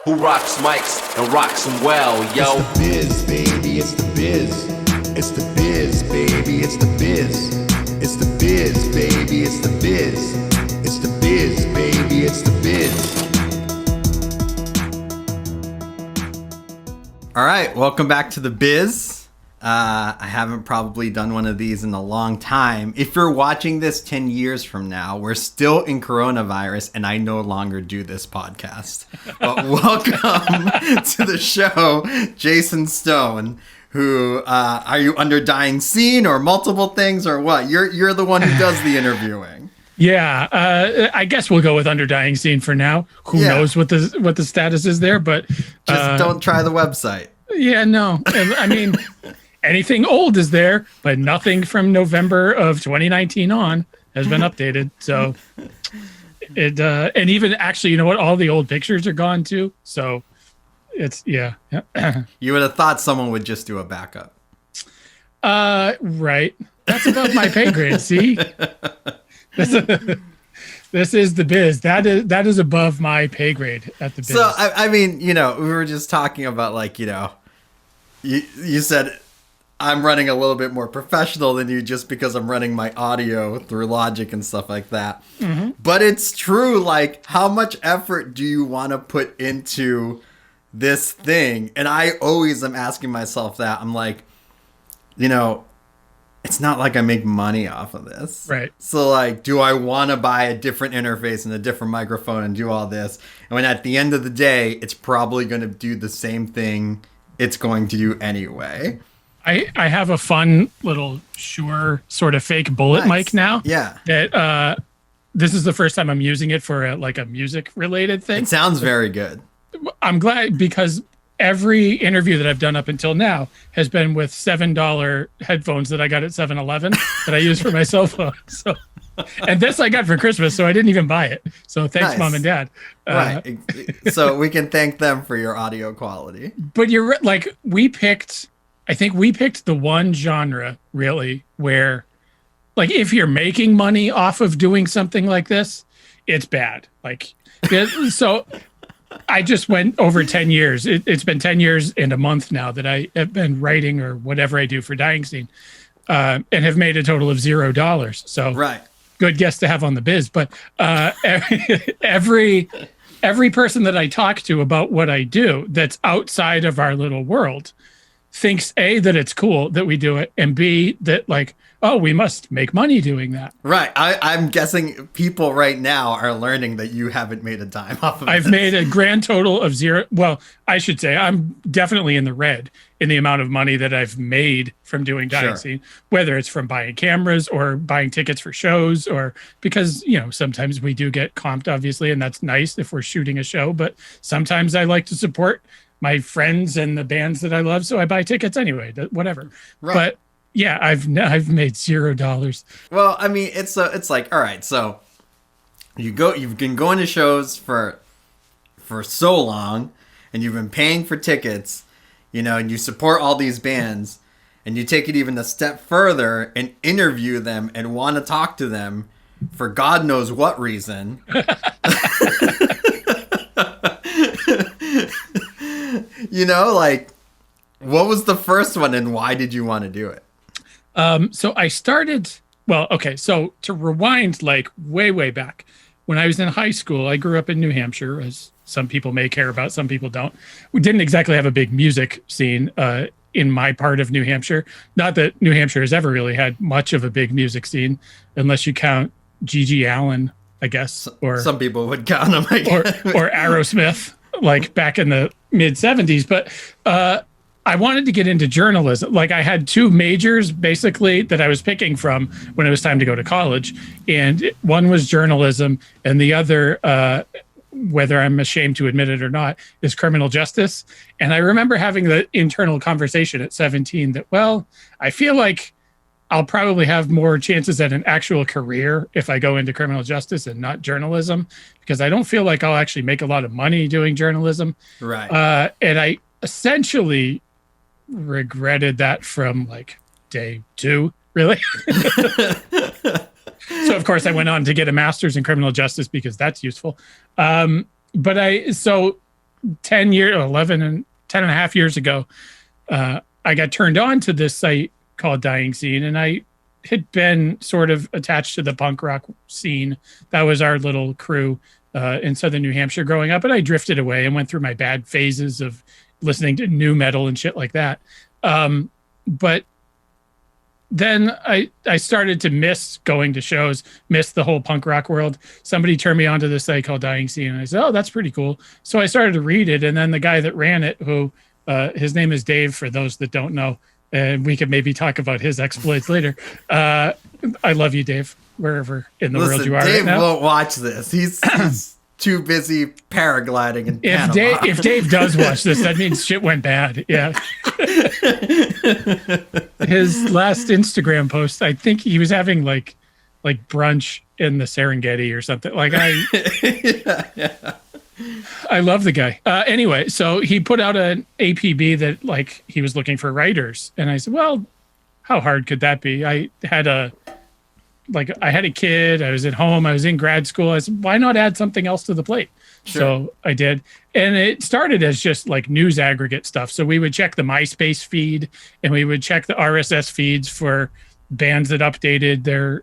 Who rocks mics and rocks them well, yo? It's the biz, baby, it's the biz. It's the biz, baby, it's the biz. It's the biz, baby, it's the biz. It's the biz, baby, it's the biz. All right, welcome back to the biz. I haven't probably done one of these in a long time. If you're watching this 10 years from now, we're still in coronavirus and I no longer do this podcast. But welcome to the show, Jason Stone, who, are you under dying scene or multiple things or what? You're the one who does the interviewing. Yeah, I guess we'll go with under dying scene for now. Who knows what the status is there, but just don't try the website. Yeah, no. I mean, anything old is there, but nothing from November of 2019 on has been updated. So it and even actually, you know what? All the old pictures are gone too. So it's yeah. You would have thought someone would just do a backup. Right. That's above my pay grade. See. This is the biz. That is above my pay grade at the biz. So I mean, you know, we were just talking about like, you know, you said I'm running a little bit more professional than you just because I'm running my audio through Logic and stuff like that. Mm-hmm. But it's true. Like, how much effort do you want to put into this thing? And I always am asking myself that. I'm like, you know, it's not like I make money off of this. Right. So like, do I want to buy a different interface and a different microphone and do all this? And when at the end of the day, it's probably going to do the same thing it's going to do anyway. I have a fun little Shure sort of fake bullet mic now. Yeah. That this is the first time I'm using it for a music related thing. It sounds very good. I'm glad because every interview that I've done up until now has been with $7 headphones that I got at 7-Eleven that I use for my cell phone. So, and this I got for Christmas, so I didn't even buy it. So thanks, Mom and Dad. Right. So we can thank them for your audio quality. But you're like, I think we picked the one genre really where, like, if you're making money off of doing something like this, it's bad. Like, so I just went over 10 years. It's been 10 years and a month now that I have been writing or whatever I do for Dying Scene, and have made a total of $0. So right. Good guest to have on the biz. But every person that I talk to about what I do that's outside of our little world thinks A, that it's cool that we do it, and B, that like, oh, we must make money doing that. Right. I'm guessing people right now are learning that you haven't made a dime off of it. I've made a grand total of $0. Well, I should say I'm definitely in the red in the amount of money that I've made from doing Dying Scene, whether it's from buying cameras or buying tickets for shows, or because, you know, sometimes we do get comped, obviously, and that's nice if we're shooting a show. But sometimes I like to support my friends and the bands that I love, so I buy tickets anyway, whatever. Right. But yeah, I've made $0. Well, I mean, it's like, all right, so you've been going to shows for so long, and you've been paying for tickets, you know, and you support all these bands, and you take it even a step further and interview them and want to talk to them for God knows what reason. You know, like, what was the first one and why did you want to do it? So I started, well, okay, so to rewind like way back, when I was in high school, I grew up in New Hampshire, as some people may care about, some people don't. We didn't exactly have a big music scene in my part of New Hampshire. Not that New Hampshire has ever really had much of a big music scene, unless you count G.G. Allen, I guess. Or some people would count him, I guess. Or Aerosmith, like back in the mid 70s. But I wanted to get into journalism. Like, I had two majors basically that I was picking from when it was time to go to college. And one was journalism, and the other, whether I'm ashamed to admit it or not, is criminal justice. And I remember having the internal conversation at 17 that, well, I feel like I'll probably have more chances at an actual career if I go into criminal justice and not journalism, because I don't feel like I'll actually make a lot of money doing journalism. Right. And I essentially regretted that from like day 2, really. So of course I went on to get a master's in criminal justice because that's useful. But so 11 and 10 and a half years ago, I got turned on to this site called Dying Scene, and I had been sort of attached to the punk rock scene. That was our little crew in southern New Hampshire growing up, and I drifted away and went through my bad phases of listening to new metal and shit like that. But then I started to miss going to shows, miss the whole punk rock world. Somebody turned me onto this site called Dying Scene, and I said, oh, that's pretty cool. So I started to read it, and then the guy that ran it, who his name is Dave, for those that don't know, and we could maybe talk about his exploits later. I love you, Dave, wherever in the world you are Dave right now. won't watch this. He's too busy paragliding in Panama. If Dave does watch this, that means shit went bad. Yeah. His last Instagram post, I think he was having like brunch in the Serengeti or something. Like I love the guy. Anyway, so he put out an APB that like he was looking for writers, and I said, well, how hard could that be? I had a kid, I was at home, I was in grad school. I said, why not add something else to the plate? Sure. So I did. And it started as just like news aggregate stuff. So we would check the MySpace feed, and we would check the RSS feeds for bands that updated their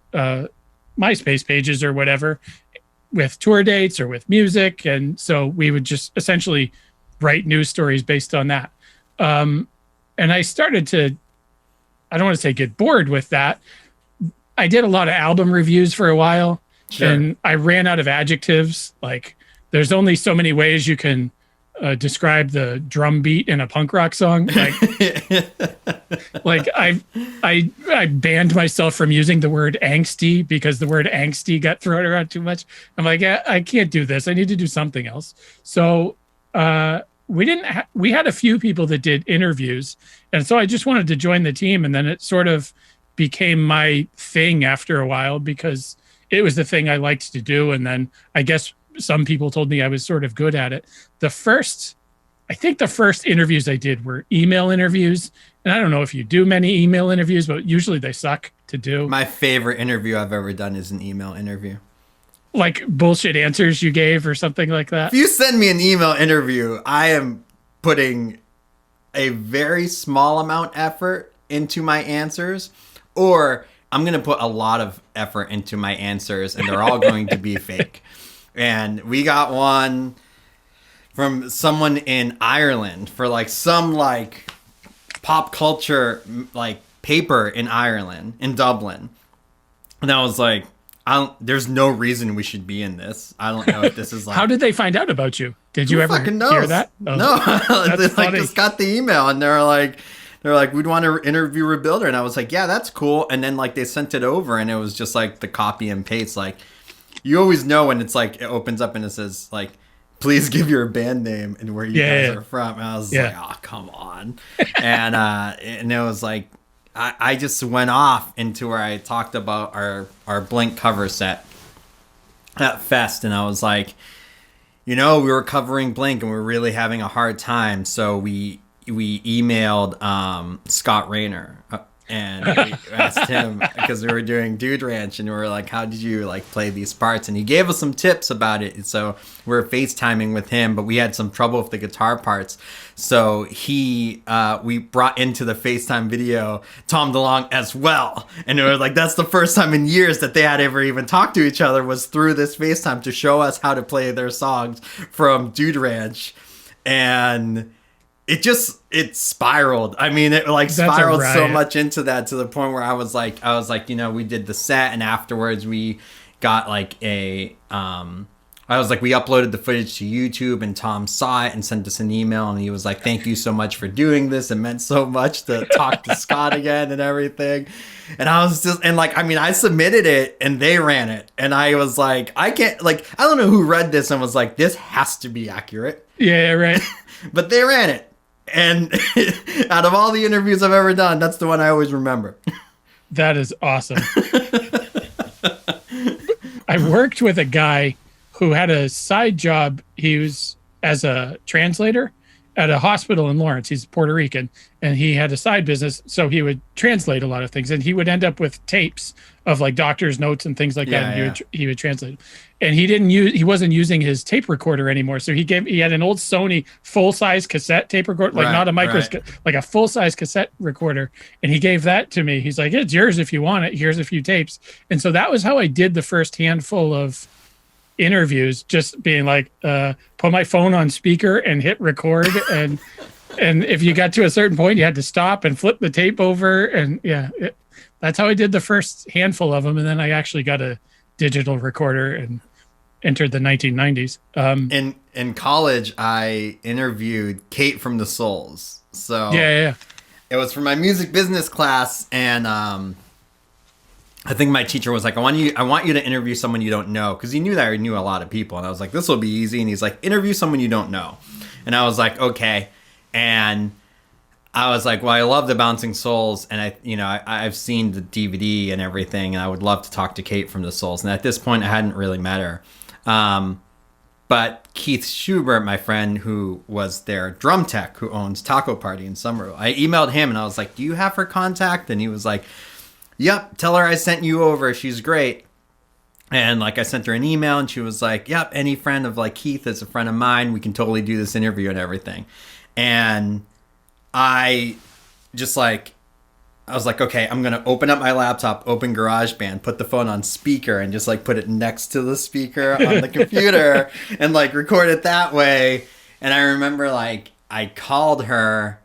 MySpace pages or whatever with tour dates or with music. And so we would just essentially write news stories based on that. And I started to, I don't want to say get bored with that. I did a lot of album reviews for a while, sure. And I ran out of adjectives. Like, there's only so many ways you can describe the drum beat in a punk rock song. Like, I banned myself from using the word angsty because the word angsty got thrown around too much. I'm like, I can't do this. I need to do something else. So we had a few people that did interviews, and so I just wanted to join the team, and then it sort of became my thing after a while because it was the thing I liked to do. And then I guess some people told me I was sort of good at it. I think the first interviews I did were email interviews. And I don't know if you do many email interviews, but usually they suck to do. My favorite interview I've ever done is an email interview. Like bullshit answers you gave or something like that. If you send me an email interview, I am putting a very small amount effort into my answers, or I'm going to put a lot of effort into my answers, and they're all going to be fake. And we got one from someone in Ireland for like some like pop culture like paper in Ireland, in Dublin. And I was like, there's no reason we should be in this. I don't know if this is like... How did they find out about you? Did you ever hear that? Oh, no, they like just got the email, and they're like, we'd want to interview Rebuilder. And I was like, yeah, that's cool. And then like they sent it over, and it was just like the copy and paste. Like, you always know when it's like, it opens up and it says like, please give your band name and where you guys are from. And I was like, oh, come on. And it was like, I just went off into where I talked about our Blink cover set at Fest. And I was like, we were covering Blink and we were really having a hard time. So we emailed Scott Rayner and we asked him because we were doing Dude Ranch, and we were like, how did you like play these parts? And he gave us some tips about it. So we were FaceTiming with him, but we had some trouble with the guitar parts. So we brought into the FaceTime video Tom DeLonge as well. And it was like, that's the first time in years that they had ever even talked to each other, was through this FaceTime to show us how to play their songs from Dude Ranch. And it spiraled. I mean, it like spiraled so much into that, to the point where I was like, we did the set, and afterwards we got like we uploaded the footage to YouTube, and Tom saw it and sent us an email, and he was like, thank you so much for doing this. It meant so much to talk to Scott again and everything. And I was just, and like, I mean, I submitted it and they ran it, and I was like, I don't know who read this and was like, this has to be accurate. Yeah, right. But they ran it. And out of all the interviews I've ever done, that's the one I always remember. That is awesome. I worked with a guy who had a side job. He was as a translator, at a hospital in Lawrence. He's Puerto Rican, and he had a side business, so he would translate a lot of things, and he would end up with tapes of like doctor's notes and things like that. And he would translate, and he wasn't using his tape recorder anymore. So he had an old Sony full size cassette tape recorder, like not a micro, like a full size cassette recorder, and he gave that to me. He's like, "It's yours if you want it. Here's a few tapes." And so that was how I did the first handful of interviews, just being like, put my phone on speaker and hit record, and if you got to a certain point, you had to stop and flip the tape over, and that's how I did the first handful of them. And then I actually got a digital recorder and entered the 1990s. In college, I interviewed Kate from the Souls. So yeah. It was for my music business class, and I think my teacher was like, I want you to interview someone you don't know, because he knew that I knew a lot of people. And I was like, this will be easy. And he's like, interview someone you don't know. And I was like, okay. And I was like, well, I love the Bouncing Souls, and I've seen the DVD and everything, and I would love to talk to Kate from the Souls. And at this point, I hadn't really met her. But Keith Schubert, my friend who was their drum tech, who owns Taco Party in Somerville, I emailed him and I was like, do you have her contact? And he was like, yep, tell her I sent you over. She's great. And like I sent her an email, and she was like, yep, any friend of like Keith is a friend of mine. We can totally do this interview and everything. And I was like, okay, I'm going to open up my laptop, open GarageBand, put the phone on speaker, and just like put it next to the speaker on the computer and like record it that way. And I remember like I called her,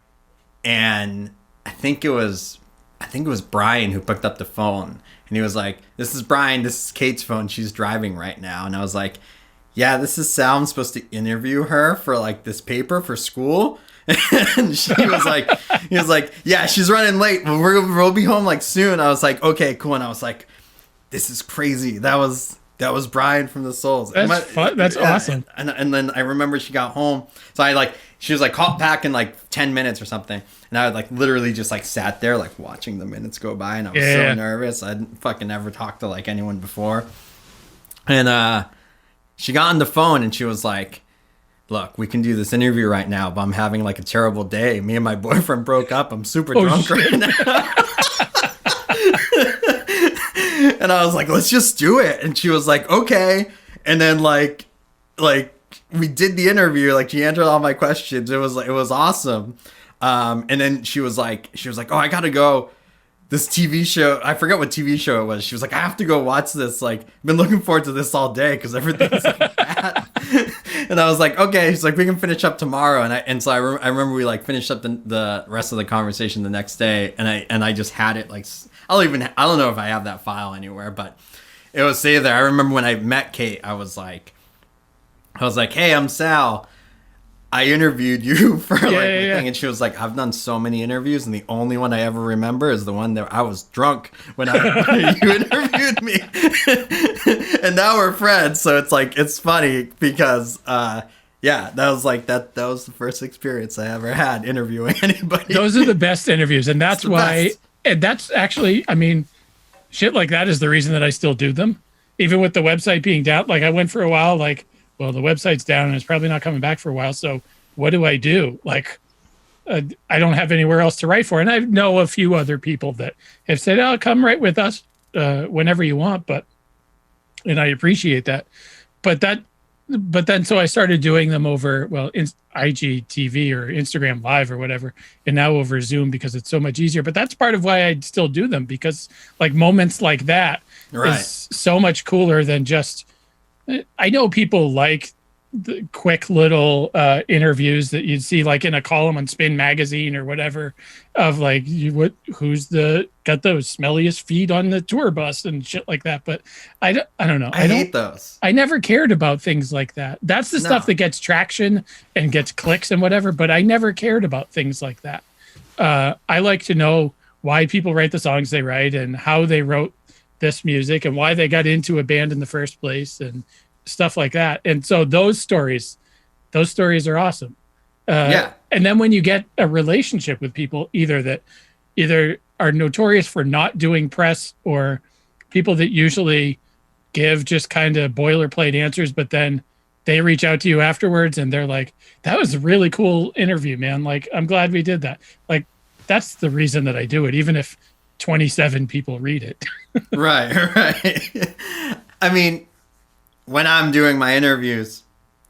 and I think it was Brian who picked up the phone, and he was like, this is Brian, this is Kate's phone. She's driving right now. And I was like, yeah, this is Sal. I'm supposed to interview her for like this paper for school. And he was like, yeah, she's running late. We'll be home like soon. I was like, okay, cool. And I was like, this is crazy. That was Brian from the Souls. That's fun. That's awesome. And then I remember she got home. So she was like caught back in like 10 minutes or something. And I like literally just like sat there like watching the minutes go by, and I was so nervous. I didn't fucking ever talked to like anyone before. And she got on the phone and she was like, look, we can do this interview right now, but I'm having like a terrible day. Me and my boyfriend broke up. I'm super drunk right now. And I was like, let's just do it. And she was like, okay. And then like we did the interview. Like she answered all my questions. It was awesome. And then she was like, oh, I gotta go. This TV show, I forgot what TV show it was. She was like, I have to go watch this. Like, been looking forward to this all day because everything's like bad. And I was like, okay. She's like, we can finish up tomorrow. And so I remember we like finished up the rest of the conversation the next day. And I just had it like, I don't know if I have that file anywhere, but it was saved there. I remember when I met Kate, I was like, hey, I'm Sal. I interviewed you for the thing. And she was like, I've done so many interviews, and the only one I ever remember is the one that I was drunk when you interviewed me. And now we're friends. So it's like, it's funny because, that was like, that was the first experience I ever had interviewing anybody. Those are the best interviews. And that's why, and that's actually, I mean, shit like that is the reason that I still do them. Even with the website being down, like I went for a while, like, well, the website's down and it's probably not coming back for a while. So what do I do? Like, I don't have anywhere else to write for. And I know a few other people that have said, oh, come write with us whenever you want. And I appreciate that. But then, so I started doing them over, IGTV or Instagram Live or whatever, and now over Zoom because it's so much easier. But that's part of why I still do them, because like moments like that is so much cooler than just, I know people like the quick little interviews that you'd see like in a column on Spin Magazine or whatever of like who's got those smelliest feet on the tour bus and shit like that. But I don't know. I hate those. I never cared about things like that. That's the stuff that gets traction and gets clicks and whatever. But I never cared about things like that. I like to know why people write the songs they write and how they wrote this music and why they got into a band in the first place and stuff like that. And so those stories are awesome. And then when you get a relationship with people, either are notorious for not doing press, or people that usually give just kind of boilerplate answers, but then they reach out to you afterwards and they're like, that was a really cool interview, man. Like, I'm glad we did that. Like, that's the reason that I do it, even if 27 people read it. Right. I mean, when I'm doing my interviews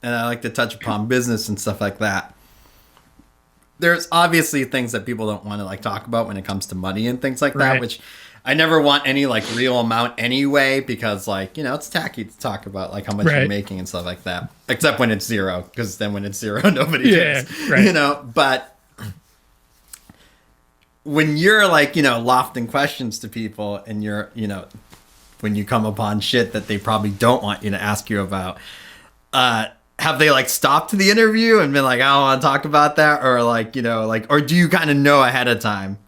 and I like to touch upon business and stuff like that, there's obviously things that people don't want to like talk about when it comes to money and things like that, Right. which I never want any like real amount anyway, because like, you know, it's tacky to talk about like how much you're Right. making and stuff like that, except when it's zero, because then when it's zero, nobody Yeah, cares, right. you know, but when you're like, you know, lofting questions to people and you're, you know, when you come upon shit that they probably don't want you to ask you about, have they like stopped the interview and been like, I don't want to talk about that? Or like, you know, like, or do you kind of know ahead of time?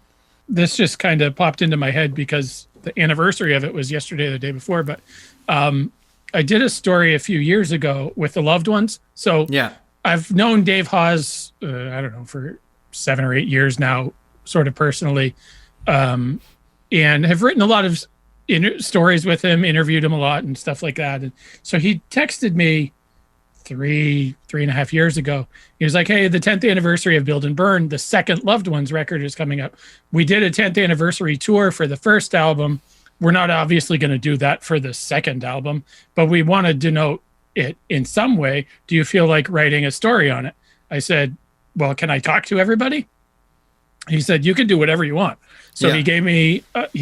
This just kind of popped into my head because the anniversary of it was yesterday or the day before, but I did a story a few years ago with the loved ones. So Yeah. I've known Dave Hawes, I don't know, for 7 or 8 years now, sort of personally, and have written a lot of stories with him, interviewed him a lot and stuff like that. And so he texted me 3.5 years ago. He was like, hey, the 10th anniversary of Build and Burn, the second Loved Ones record is coming up. We did a 10th anniversary tour for the first album. We're not obviously going to do that for the second album, but we want to denote it in some way. Do you feel like writing a story on it? I said, well, can I talk to everybody? He said, you can do whatever you want. So Yeah. he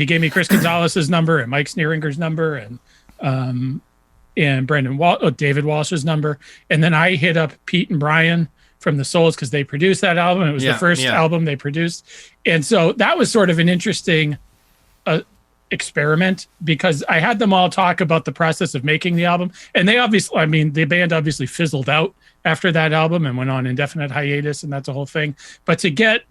gave me Chris Gonzalez's number and Mike Sneeringer's number and David Walsh's number. And then I hit up Pete and Brian from the Souls because they produced that album. It was the first album they produced. And so that was sort of an interesting experiment because I had them all talk about the process of making the album. And they obviously, I mean, the band obviously fizzled out after that album and went on indefinite hiatus, and that's a whole thing. But to get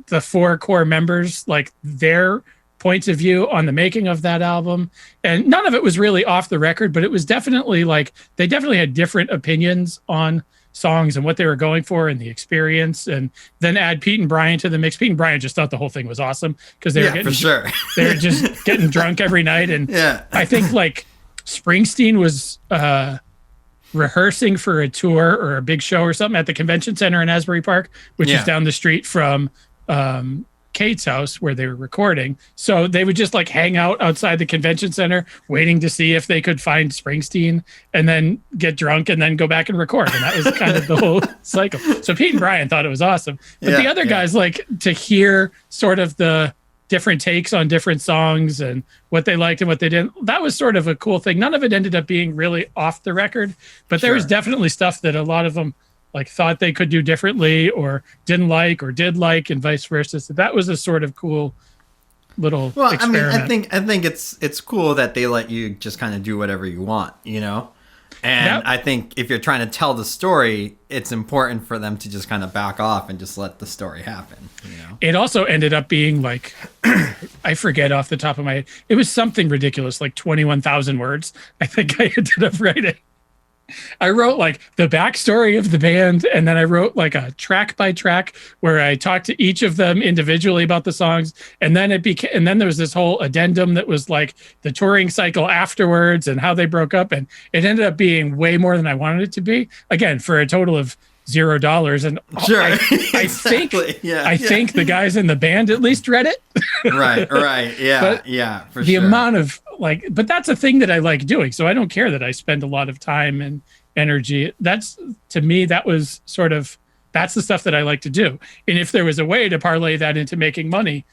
the 4 core members, like their points of view on the making of that album, and none of it was really off the record, but it was definitely like they definitely had different opinions on songs and what they were going for and the experience, and then add Pete and Brian to the mix. Pete and Brian just thought the whole thing was awesome because they were getting, for sure. they were just getting drunk every night. And Yeah. I think like Springsteen was rehearsing for a tour or a big show or something at the convention center in Asbury Park, which is down the street from Kate's house where they were recording. So they would just like hang out outside the convention center waiting to see if they could find Springsteen and then get drunk and then go back and record. And that was kind of the whole cycle. So Pete and Brian thought it was awesome. But the other guys, like to hear sort of the different takes on different songs and what they liked and what they didn't, that was sort of a cool thing. None of it ended up being really off the record, but there was definitely stuff that a lot of them like thought they could do differently or didn't like or did like, and vice versa. So that was a sort of cool little experiment. I mean, I think it's cool that they let you just kind of do whatever you want, you know? And I think if you're trying to tell the story, it's important for them to just kind of back off and just let the story happen, you know? It also ended up being like, I forget off the top of my head, it was something ridiculous, like 21,000 words. I think I ended up writing. I wrote like the backstory of the band, and then I wrote like a track by track where I talked to each of them individually about the songs, and then and then there was this whole addendum that was like the touring cycle afterwards and how they broke up, and it ended up being way more than I wanted it to be. Again, for a total of $0, and Sure, I exactly. think the guys in the band at least read it. right, yeah, But for the sure. amount of like, but that's a thing that I like doing, so I don't care that I spend a lot of time and energy. That's, to me, that was sort of, that's the stuff that I like to do. And if there was a way to parlay that into making money,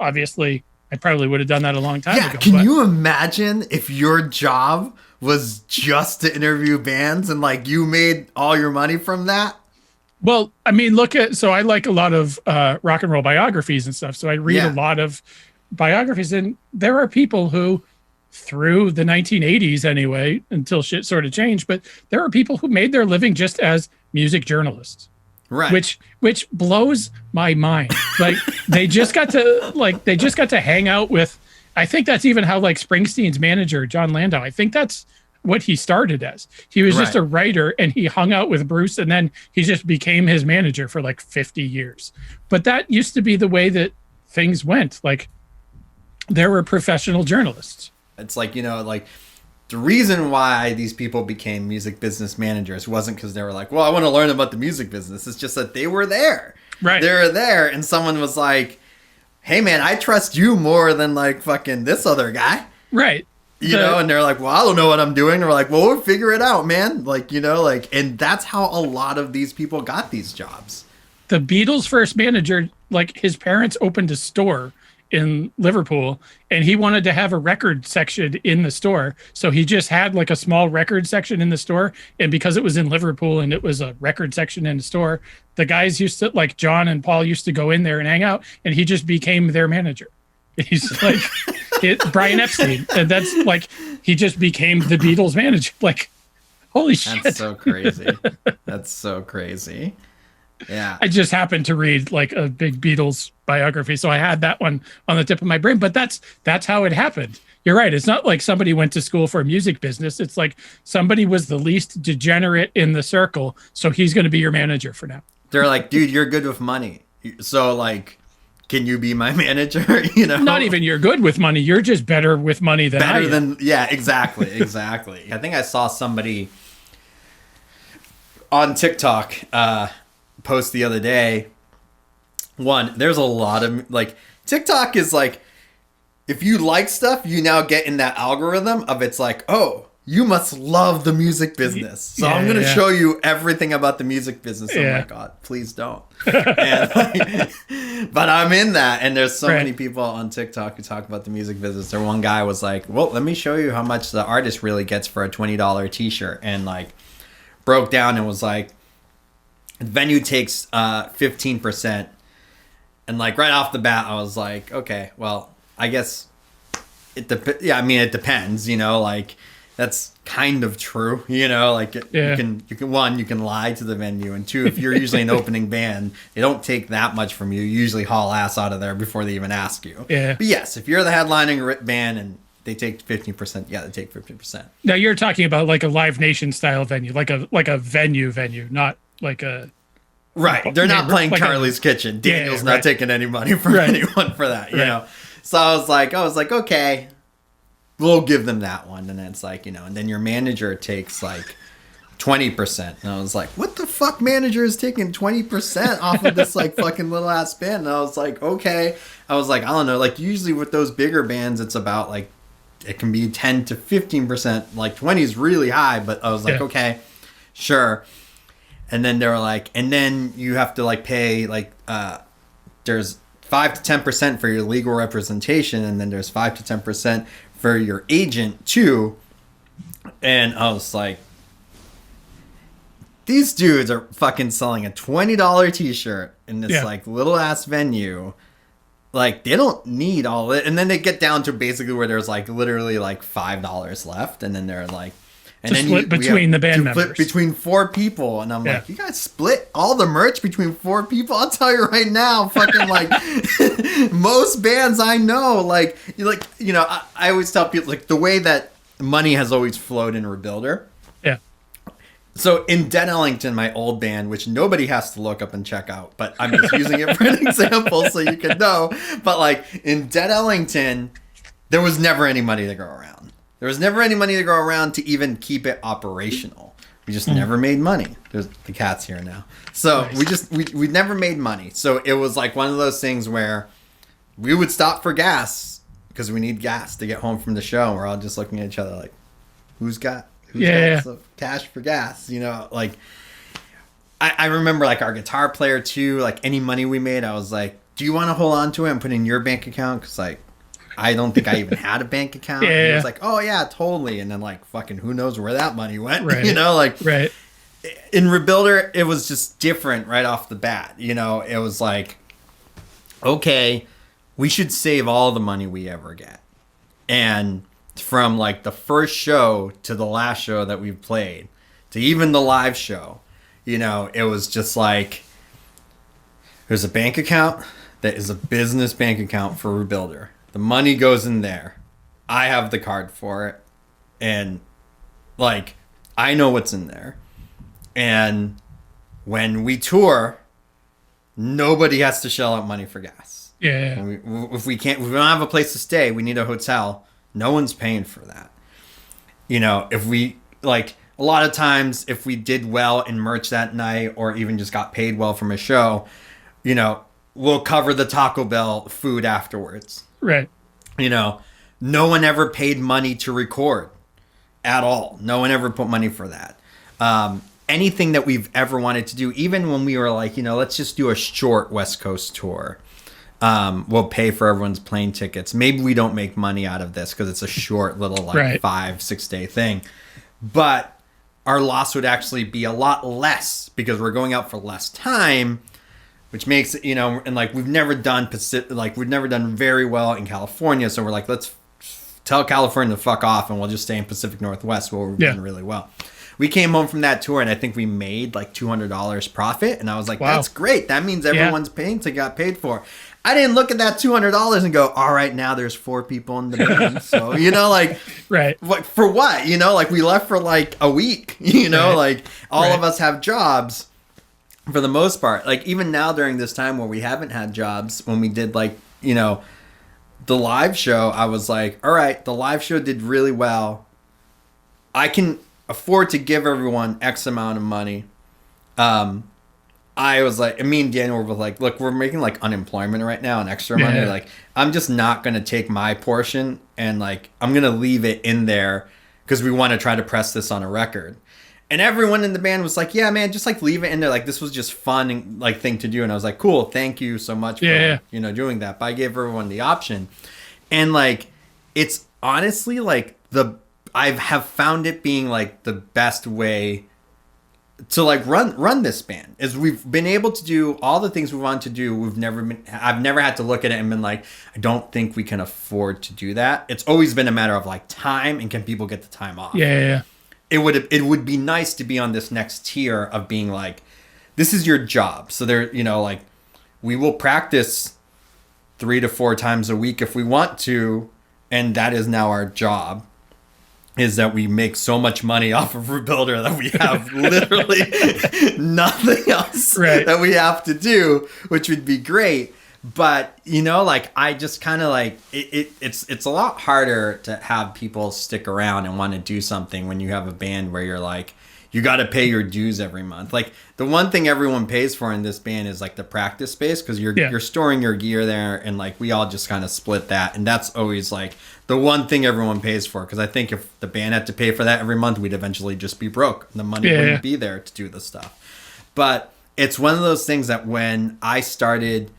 obviously I probably would have done that a long time ago. Can you imagine if your job was just to interview bands and like you made all your money from that? Well, I mean, so I like a lot of rock and roll biographies and stuff. So I read a lot of biographies, and there are people who, through the 1980s anyway, until shit sort of changed, but there are people who made their living just as music journalists. Right. Which blows my mind. Like they just got to hang out with, I think that's even how like Springsteen's manager, John Landau, I think that's what he started as. He was just a writer, and he hung out with Bruce, and then he just became his manager for like 50 years. But that used to be the way that things went. Like there were professional journalists. It's like, you know, like the reason why these people became music business managers wasn't because they were like, well, I want to learn about the music business. It's just that they were there. Right. They were there, and someone was like, hey, man, I trust you more than, like, fucking this other guy. Right. You know, and they're like, well, I don't know what I'm doing. They're like, well, we'll figure it out, man. Like, you know, like, and that's how a lot of these people got these jobs. The Beatles' first manager, like his parents opened a store in Liverpool, and he wanted to have a record section in the store. So he just had like a small record section in the store. And because it was in Liverpool and it was a record section in the store, the guys used to, like John and Paul used to go in there and hang out, and he just became their manager. He's like Brian Epstein. And that's like, he just became the Beatles manager. Like, holy shit. That's so crazy. That's so crazy. Yeah. I just happened to read like a big Beatles biography, so I had that one on the tip of my brain. But that's how it happened. You're right. It's not like somebody went to school for a music business. It's like somebody was the least degenerate in the circle, so he's going to be your manager for now. They're like, dude, you're good with money. So, like, can you be my manager? You know, Not even you're good with money. You're just better with money than I am. Yeah, exactly. I think I saw somebody on TikTok post the other day. There's a lot of, like, TikTok is like, if you like stuff, you now get in that algorithm of, it's like, oh, you must love the music business. So I'm going to show you everything about the music business. Oh my God, please don't. And, like, but I'm in that. And there's so many people on TikTok who talk about the music business. There one guy was like, well, let me show you how much the artist really gets for a $20 t-shirt. And, like, broke down and was like, the venue takes 15%. And, like, right off the bat, I was like, okay, well, I guess it depends, you know, like, that's kind of true, you know, like, you can lie to the venue, and two, if you're usually an opening band, they don't take that much from you. You usually haul ass out of there before they even ask you. Yeah. But yes, if you're the headlining band and they take 15%, yeah, they take 15%. Now you're talking about like a Live Nation style venue, like a venue, not like a... Right. They're not playing like Charlie's Kitchen. Daniel's not taking any money from anyone for that, you know? So I was like, okay, we'll give them that one. And then it's like, you know, and then your manager takes like 20%. And I was like, what the fuck manager is taking 20% off of this like fucking little ass band? And I was like, okay. I was like, I don't know. Like, usually with those bigger bands, it's about like, it can be 10 to 15%. Like 20 is really high, but I was like, okay, sure. And then they were like, and then you have to like pay like, there's 5 to 10% for your legal representation, and then there's 5 to 10% for your agent too. And I was like, these dudes are fucking selling a $20 t-shirt in this like little ass venue. Like, they don't need all it. And then they get down to basically where there's like literally like $5 left, and then they're like, and then split between the band members. Between 4 people. And I'm like, you guys split all the merch between 4 people? I'll tell you right now, fucking like most bands I know, like, you know, I always tell people, like, the way that money has always flowed in Rebuilder. Yeah. So in Dead Ellington, my old band, which nobody has to look up and check out, but I'm just using it for an example so you can know. But like in Dead Ellington, there was never any money to go around. There was never any money to go around to even keep it operational. We just never made money. There's the cat's here now. So nice. we never made money. So it was like one of those things where we would stop for gas because we need gas to get home from the show. And we're all just looking at each other like, who's got some cash for gas? You know, like I remember like our guitar player too, like any money we made, I was like, do you want to hold on to it and put it in your bank account? Because like, I don't think I even had a bank account. And he was like, oh yeah, totally. And then like, fucking who knows where that money went, you know, like in Rebuilder, it was just different right off the bat. You know, it was like, okay, we should save all the money we ever get. And from like the first show to the last show that we've played to even the live show, you know, it was just like, there's a bank account that is a business bank account for Rebuilder. The money goes in there. I have the card for it. And, like, I know what's in there. And when we tour, nobody has to shell out money for gas. If we don't have a place to stay, we need a hotel. No one's paying for that. if we like a lot of times if we did well in merch that night or even just got paid well from a show, we'll cover the Taco Bell food afterwards. Right. No one ever paid money to record at all. No one ever put money for that. Anything that we've ever wanted to do, even when we were like, let's just do a short West Coast tour. We'll pay for everyone's plane tickets. Maybe we don't make money out of this because it's a short little 5-6 day thing. But our loss would actually be a lot less because we're going out for less time, which makes it, and like we've never done very well in California. So we're like, let's tell California to fuck off and we'll just stay in Pacific Northwest where we've done really well. We came home from that tour and I think we made like $200 profit. And I was like, that's great. That means everyone's paying to got paid for. I didn't look at that $200 and go, all right, now there's 4 people in the band. So, right. For what? We left for like a week, like all of us have jobs for the most part. Like even now during this time where we haven't had jobs, when we did like, the live show, I was like, all right, the live show did really well. I can afford to give everyone X amount of money. I was like, and me and Daniel were like, look, we're making like unemployment right now and extra money. Like, I'm just not going to take my portion and like, I'm going to leave it in there because we want to try to press this on a record. And everyone in the band was like, yeah, man, just like leave it in there. Like, this was just fun and like thing to do. And I was like, cool, thank you so much for, doing that. But I gave everyone the option. And like, it's honestly like I have found it being like the best way to like run this band is we've been able to do all the things we want to do. I've never had to look at it and been like, I don't think we can afford to do that. It's always been a matter of like time and can people get the time off? Yeah. It would be nice to be on this next tier of being like, this is your job. So there, like we will practice 3 to 4 times a week if we want to. And that is now our job. Is that we make so much money off of Rebuilder that we have literally nothing else that we have to do, which would be great. But, like I just kind of like it's a lot harder to have people stick around and want to do something when you have a band where you're like, you got to pay your dues every month. Like the one thing everyone pays for in this band is like the practice space because you're storing your gear there and like we all just kind of split that. And that's always like the one thing everyone pays for because I think if the band had to pay for that every month, we'd eventually just be broke. The money wouldn't be there to do the stuff. But it's one of those things that when I started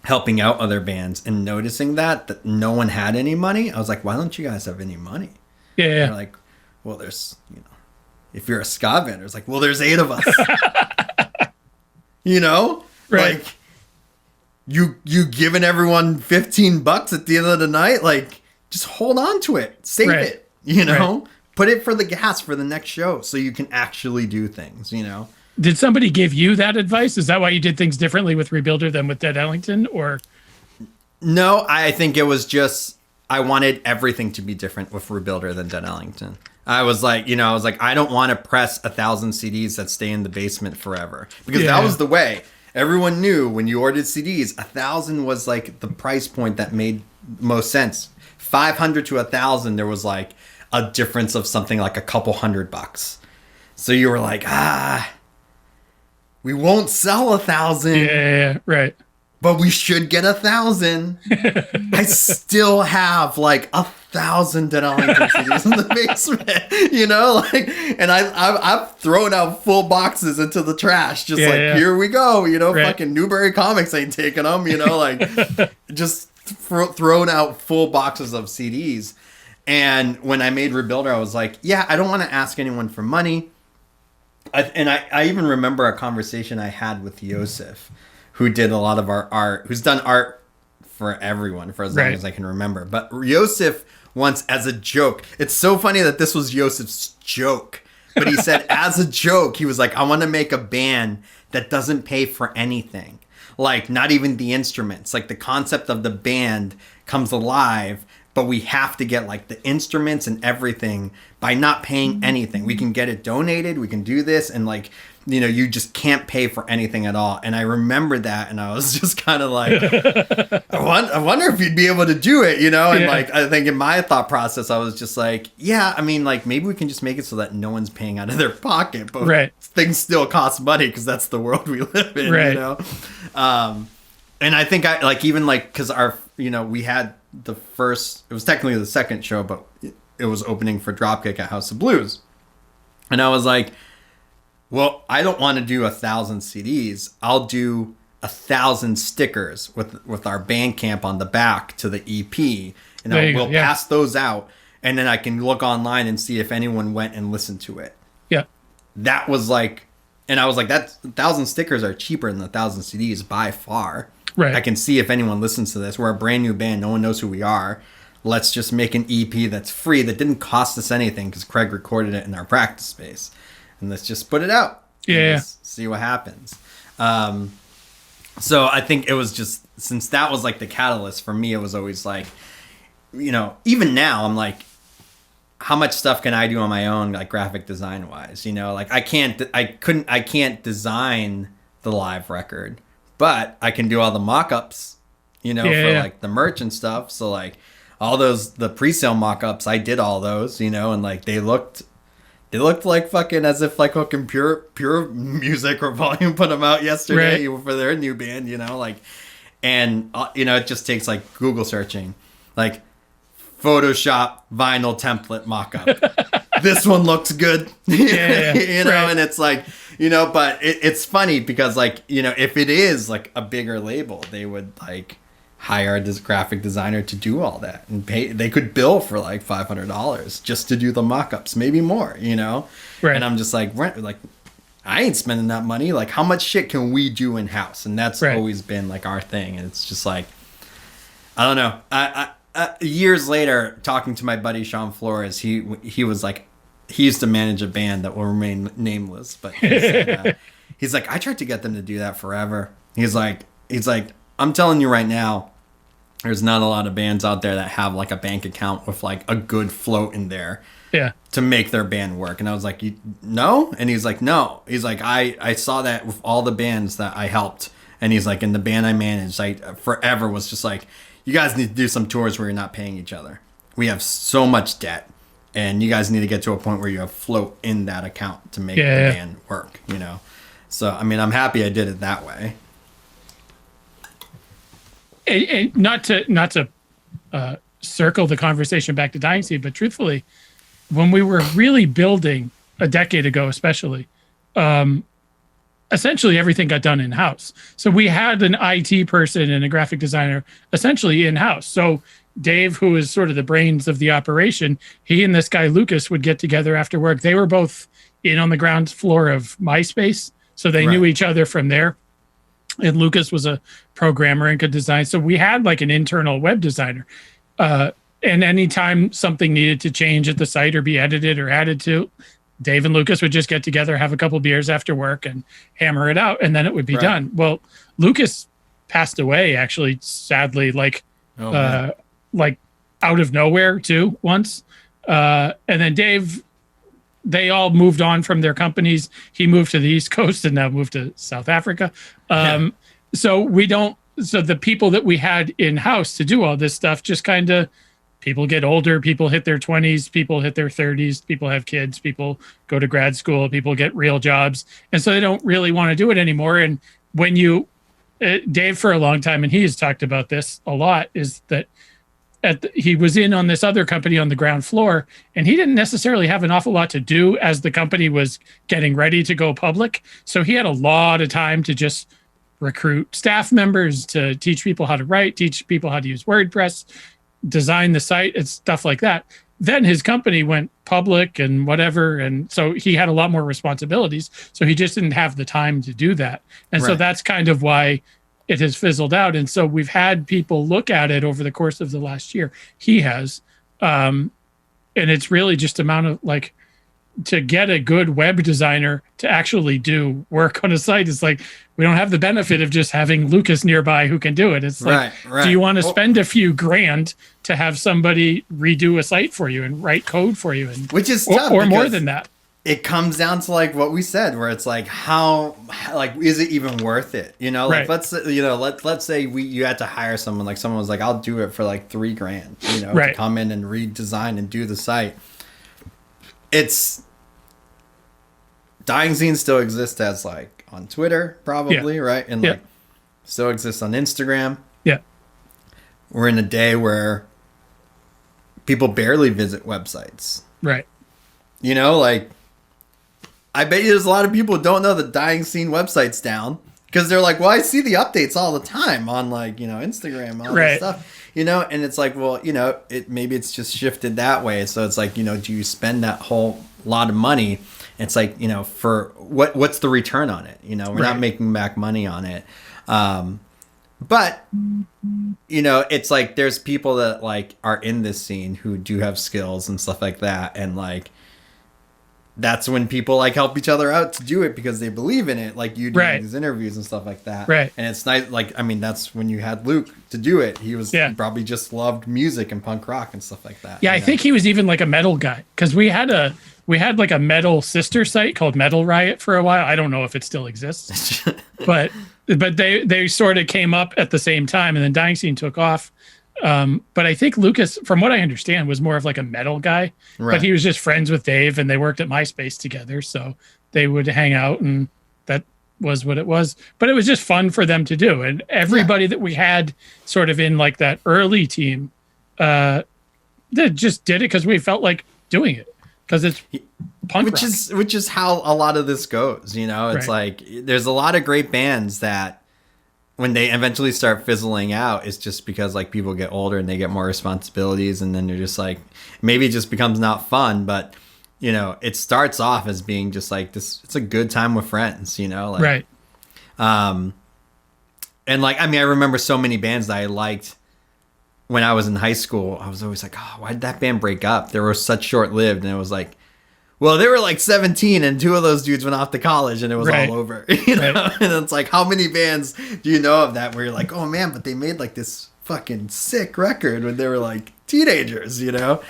helping out other bands and noticing that no one had any money, I was like, why don't you guys have any money? Yeah. And they're like, well, there's, if you're a ska band, it's like, well, there's 8 of us. Right. Like you giving everyone $15 at the end of the night, like just hold on to it, save it, put it for the gas for the next show so you can actually do things, Did somebody give you that advice? Is that why you did things differently with Rebuilder than with Dead Ellington or? No, I think it was just, I wanted everything to be different with Rebuilder than Dead Ellington. I was like, I don't want to press 1,000 CDs that stay in the basement forever because that was the way. Everyone knew when you ordered CDs, 1,000 was like the price point that made most sense. 500 to 1,000, there was like a difference of something like a couple $100. So you were like, we won't sell 1,000. Yeah, right. But we should get 1,000. I still have like 1,000 Dead Ellington CDs in the basement, and I've thrown out full boxes into the trash, just here we go, fucking Newberry Comics ain't taking them, just thrown out full boxes of CDs. And when I made Rebuilder, I was like, I don't want to ask anyone for money. I even remember a conversation I had with Yosef, who did a lot of our art, who's done art for everyone for as long as I can remember. But Yosef once, as a joke, it's so funny that this was Yosef's joke, but he said as a joke, he was like, I want to make a band that doesn't pay for anything. Like not even the instruments, like the concept of the band comes alive, but we have to get like the instruments and everything by not paying anything. We can get it donated. We can do this. And like, you know, you just can't pay for anything at all. And I remembered that, and I was just kind of like, I wonder if you'd be able to do it, you know? And like, I think in my thought process, I was just like, yeah, I mean, like, maybe we can just make it so that no one's paying out of their pocket, but things still cost money because that's the world we live in, you know? And I think I like, even like, because our, you know, we had the first, it was technically the second show, but it was opening for Dropkick at House of Blues. And I was like, well, I don't want to do 1,000 CDs. I'll do 1,000 stickers with our Bandcamp on the back to the EP, and we'll pass those out, and then I can look online and see if anyone went and listened to it. Yeah, that was like, and I was like, that 1,000 stickers are cheaper than 1,000 CDs by far. Right. I can see if anyone listens to this. We're a brand new band. No one knows who we are. Let's just make an EP that's free, that didn't cost us anything because Craig recorded it in our practice space. And let's just put it out. Yeah. See what happens. So I think it was just, since that was like the catalyst for me, it was always like, you know, even now I'm like, how much stuff can I do on my own, like graphic design wise? You know, like I can't design the live record, but I can do all the mock-ups, you know, for like the merch and stuff. So like all those, the pre-sale mock-ups, I did all those, you know, and like they looked like fucking as if like fucking pure music or volume put them out yesterday for their new band, you know, like, and you know, it just takes like Google searching, like Photoshop vinyl template mock-up. This one looks good, you know, and it's like, you know, but it's funny because like, you know, if it is like a bigger label, they would like hire this graphic designer to do all that and pay. They could bill for like $500 just to do the mock-ups, maybe more, you know? Right. And I'm just like, I ain't spending that money. Like, how much shit can we do in house? And that's always been like our thing. And it's just like, I don't know. I years later, talking to my buddy Sean Flores, he was like, he used to manage a band that will remain nameless, but he said, he's like, I tried to get them to do that forever. He's like, I'm telling you right now, there's not a lot of bands out there that have like a bank account with like a good float in there to make their band work. And I was like, no? And he's like, no. He's like, I saw that with all the bands that I helped. And he's like, in the band I managed, I forever was just like, you guys need to do some tours where you're not paying each other. We have so much debt. And you guys need to get to a point where you have float in that account to make the band work, you know? So, I mean, I'm happy I did it that way. And not to circle the conversation back to Dying Seed, but truthfully, when we were really building a decade ago, especially, essentially everything got done in house. So we had an IT person and a graphic designer essentially in house. So Dave, who is sort of the brains of the operation, he and this guy Lucas would get together after work. They were both in on the ground floor of MySpace, so they knew each other from there. And Lucas was a programmer and could design. So we had like an internal web designer. And anytime something needed to change at the site or be edited or added to, Dave and Lucas would just get together, have a couple beers after work and hammer it out. And then it would be done. Well, Lucas passed away, actually, sadly, like out of nowhere too once. And then Dave, they all moved on from their companies. He moved to the East Coast and now moved to South Africa. So the people that we had in house to do all this stuff, just kind of, people get older, people hit their 20s, people hit their 30s, people have kids, people go to grad school, people get real jobs. And so they don't really want to do it anymore. And when Dave for a long time, and he has talked about this a lot, is that he was in on this other company on the ground floor, and he didn't necessarily have an awful lot to do as the company was getting ready to go public. So he had a lot of time to just recruit staff members, to teach people how to write, teach people how to use WordPress, design the site and stuff like that. Then his company went public and whatever. And so he had a lot more responsibilities. So he just didn't have the time to do that. And so that's kind of why it has fizzled out. And so we've had people look at it over the course of the last year. He has. And it's really just amount of like, to get a good web designer to actually do work on a site is like, we don't have the benefit of just having Lucas nearby who can do it. It's like, do you want to spend a few grand to have somebody redo a site for you and write code for you? And which is tough or more than that. it comes down to like what we said, where it's like, how, like, is it even worth it? You know, like, Right. let's say you had to hire someone, like someone was like, I'll do it for like $3,000, you know, to Right. come in and redesign and do the site. It's Dying Scene still exists as like on Twitter, probably, Yeah. right? And Yeah. like still exists on Instagram. Yeah. We're in a day where people barely visit websites. Right. You know, like, I bet you there's a lot of people who don't know the Dying Scene website's down because they're like, well, I see the updates all the time on, like, you know, Instagram, all Right. this stuff, you know, and it's like, well, you know, maybe it's just shifted that way. So it's like, you know, do you spend that whole lot of money? It's like, you know, for what's the return on it? You know, we're not Right. making back money on it. But you know, it's like there's people that like are in this scene who do have skills and stuff like that, and like that's when people like help each other out to do it because they believe in it, like you do Right. these interviews and stuff like that. Right. And it's nice, like, I mean, that's when you had Luke to do it. He probably just loved music and punk rock and stuff like that. Yeah, I you know? think he was even like a metal guy because we had like a metal sister site called Metal Riot for a while. I don't know if it still exists, but they sort of came up at the same time, and then Dying Scene took off. But I think Lucas, from what I understand, was more of like a metal guy, Right. but he was just friends with Dave, and they worked at MySpace together, so they would hang out, and that was what it was. But it was just fun for them to do, and everybody that we had sort of in like that early team, that just did it because we felt like doing it because it's punk which rock. which is how a lot of this goes, you know. It's Right. like there's a lot of great bands that when they eventually start fizzling out, it's just because like people get older and they get more responsibilities, and then they're just like, maybe it just becomes not fun. But you know, it starts off as being just like this, it's a good time with friends, you know, like, Right. and like, I mean, I remember so many bands that I liked when I was in high school. I was always like, oh, why did that band break up? They were such short lived. And it was like, well, they were like 17 and two of those dudes went off to college and it was Right. all over. You know? Right. And it's like, how many bands do you know of that where you're like, oh man, but they made like this fucking sick record when they were like teenagers, you know?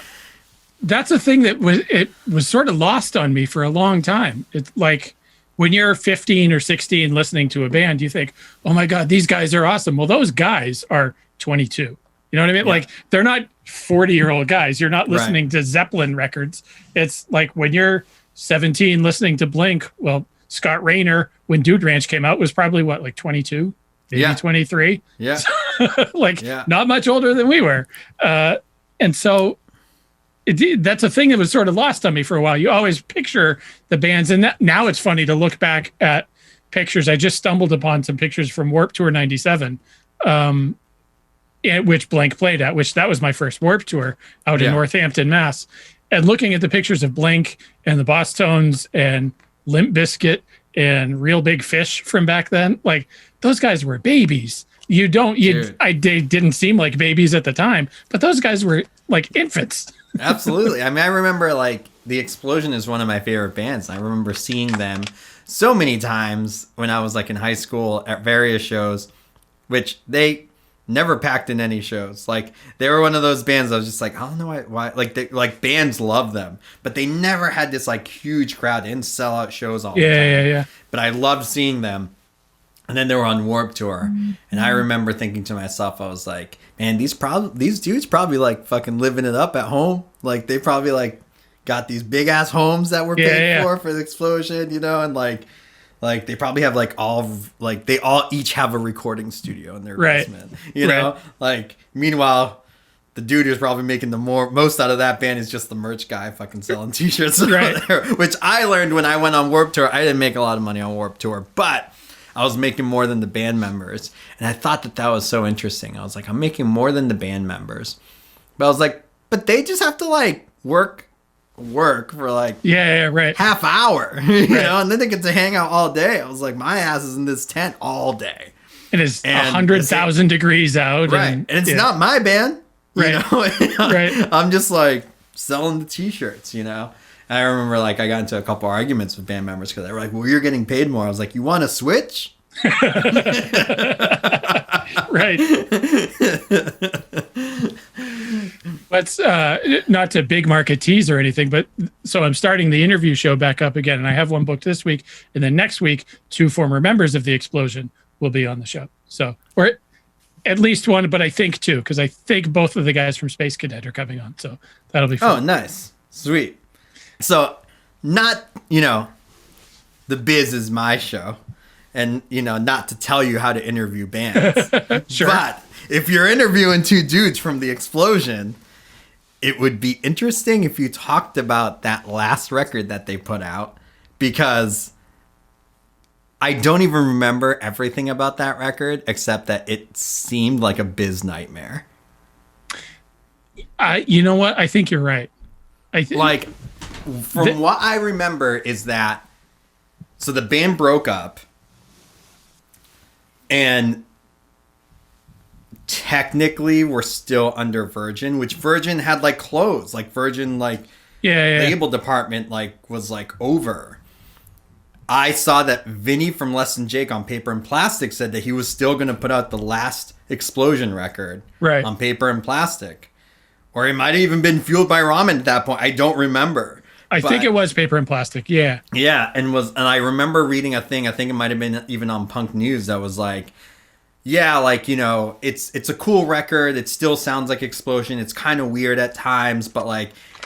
That's a thing that was sort of lost on me for a long time. It's like when you're 15 or 16 listening to a band, you think, oh my God, these guys are awesome. Well, those guys are 22. You know what I mean? Yeah. Like they're not 40-year-old guys. You're not listening to Zeppelin records. It's like when you're 17 listening to Blink, well, Scott Rayner, when Dude Ranch came out, was probably what, like 22, maybe Yeah. 23? Yeah. Like Yeah. not much older than we were. And so that's a thing that was sort of lost on me for a while. You always picture the bands, and now it's funny to look back at pictures. I just stumbled upon some pictures from Warped Tour 97, which Blink played at, which that was my first Warped Tour out in Yeah. Northampton, Mass. And looking at the pictures of Blink and the Boss Tones and Limp Bizkit and Real Big Fish from back then, like those guys were babies. Dude. They didn't seem like babies at the time, but those guys were like infants. Absolutely. I mean, I remember like The Explosion is one of my favorite bands. I remember seeing them so many times when I was like in high school at various shows, which they never packed in any shows. Like they were one of those bands I was just like, I don't know why like bands love them, but they never had this like huge crowd. They didn't sell out shows all the time. Yeah. But I loved seeing them. And then they were on Warped Tour, and I remember thinking to myself, I was like, "Man, these dudes probably like fucking living it up at home. Like they probably like got these big ass homes that were paid for the Explosion, you know, and like they probably have like they all each have a recording studio in their basement, you know. Like meanwhile, the dude who's probably making the most out of that band is just the merch guy, fucking selling T-shirts, which I learned when I went on Warped Tour. I didn't make a lot of money on Warped Tour, but I was making more than the band members. And I thought that was so interesting. I was like, I'm making more than the band members. But I was like, but they just have to like work for like half hour, you know, and then they get to hang out all day. I was like, my ass is in this tent all day. It is 100,000 degrees out. Right. And it's not my band. You know? I'm just like selling the T-shirts, you know. And I remember like I got into a couple arguments with band members because they were like, well, you're getting paid more. I was like, you want to switch? Right. Let's not to big market tease or anything, but so I'm starting the interview show back up again, and I have one booked this week, and then next week, 2 former members of the Explosion will be on the show. So, or at least one, but I think 2, because I think both of the guys from Space Cadet are coming on. So that'll be fun. Oh, nice. Sweet. So, not, the Biz is my show, and, not to tell you how to interview bands. Sure. But if you're interviewing 2 dudes from the Explosion, it would be interesting if you talked about that last record that they put out, because I don't even remember everything about that record except that it seemed like a Biz nightmare. You know what? I think you're right. From what I remember is that, so the band broke up, and technically we're still under Virgin, which Virgin had closed, Virgin label department was over. I saw that Vinny from Less Than Jake on Paper and Plastic said that he was still going to put out the last Explosion record on Paper and Plastic, or it might have even been Fueled by Ramen at that point. I don't remember. I think it was Paper and Plastic. Yeah. Yeah, and I remember reading a thing. I think it might have been even on Punk News that was it's a cool record. It still sounds like Explosion. It's kind of weird at times, but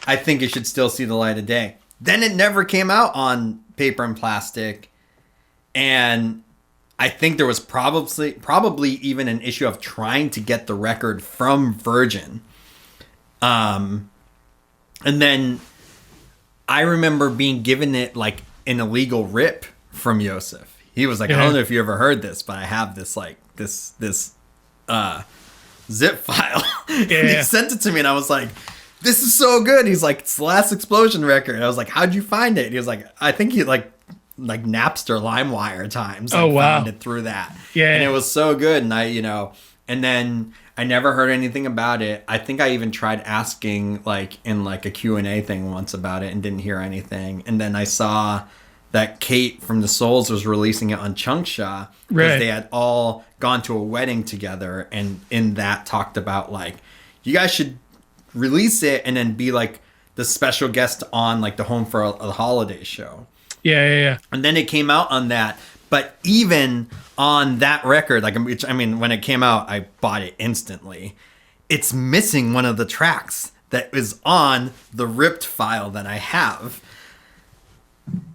I think it should still see the light of day. Then it never came out on Paper and Plastic, and I think there was probably even an issue of trying to get the record from Virgin. And then I remember being given it an illegal rip from Yosef. He was like, I don't know if you ever heard this, but I have this this zip file. And he sent it to me, and I was like, this is so good. He's like, it's the last Explosion record. And I was like, how'd you find it? And he was like, I think he like Napster, LimeWire times. Found it through that. Yeah. And it was so good. And and then I never heard anything about it. I think I even tried asking in a Q&A thing once about it and didn't hear anything. And then I saw that Kate from The Souls was releasing it on Chunkshaw because they had all gone to a wedding together, and in that talked about you guys should release it and then be the special guest on the Home for a Holiday show. Yeah. And then it came out on that. But even on that record, when it came out, I bought it instantly. It's missing one of the tracks that is on the ripped file that I have.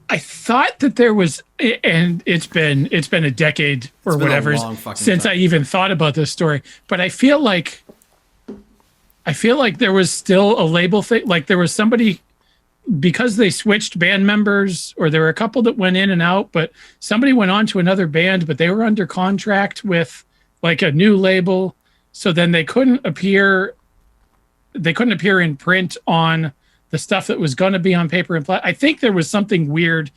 I thought that there was, and it's been a decade or whatever since I even thought about this story. But I feel like there was still a label thing. There was somebody, because they switched band members, or there were a couple that went in and out, but somebody went on to another band, but they were under contract with a new label. So then they couldn't appear in print on the stuff that was going to be on Paper and Plastic. I think there was something weird,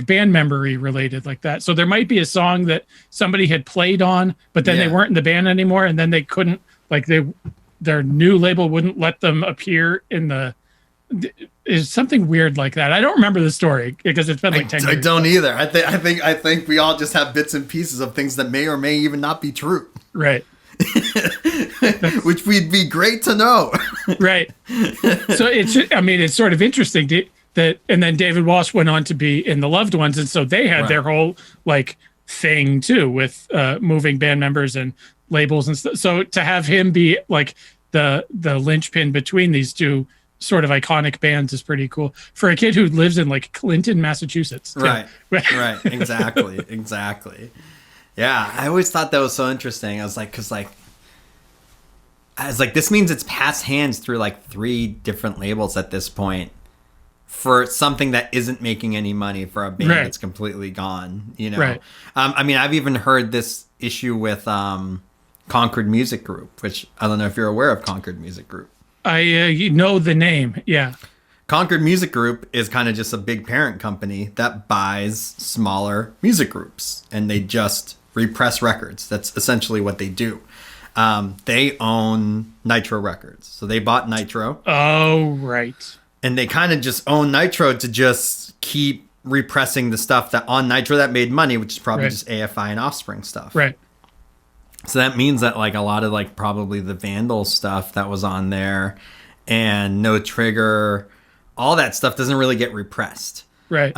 band memory related like that. So there might be a song that somebody had played on, but then they weren't in the band anymore. And then they couldn't, their new label wouldn't let them appear in is something weird like that. I don't remember the story because it's been 10 years. I don't either. I think we all just have bits and pieces of things that may or may even not be true. Right. Which would be great to know. Right. So it's sort of interesting that, and then David Walsh went on to be in the Loved Ones. And so they had their whole thing too with moving band members and labels and stuff. So to have him be the linchpin between these two sort of iconic bands is pretty cool for a kid who lives in Clinton, Massachusetts. Too. Right. Exactly. Yeah. I always thought that was so interesting. I was this means it's passed hands through 3 different labels at this point for something that isn't making any money for a band that's completely gone, Right. I've even heard this issue with Concord Music Group, which I don't know if you're aware of Concord Music Group. I know the name. Yeah. Concord Music Group is kind of just a big parent company that buys smaller music groups, and they just repress records. That's essentially what they do. They own Nitro Records. So they bought Nitro. Oh, right. And they kind of just own Nitro to just keep repressing the stuff that on Nitro that made money, which is probably just AFI and Offspring stuff. Right. So that means that a lot of probably the Vandal stuff that was on there and No Trigger, all that stuff doesn't really get repressed. Right.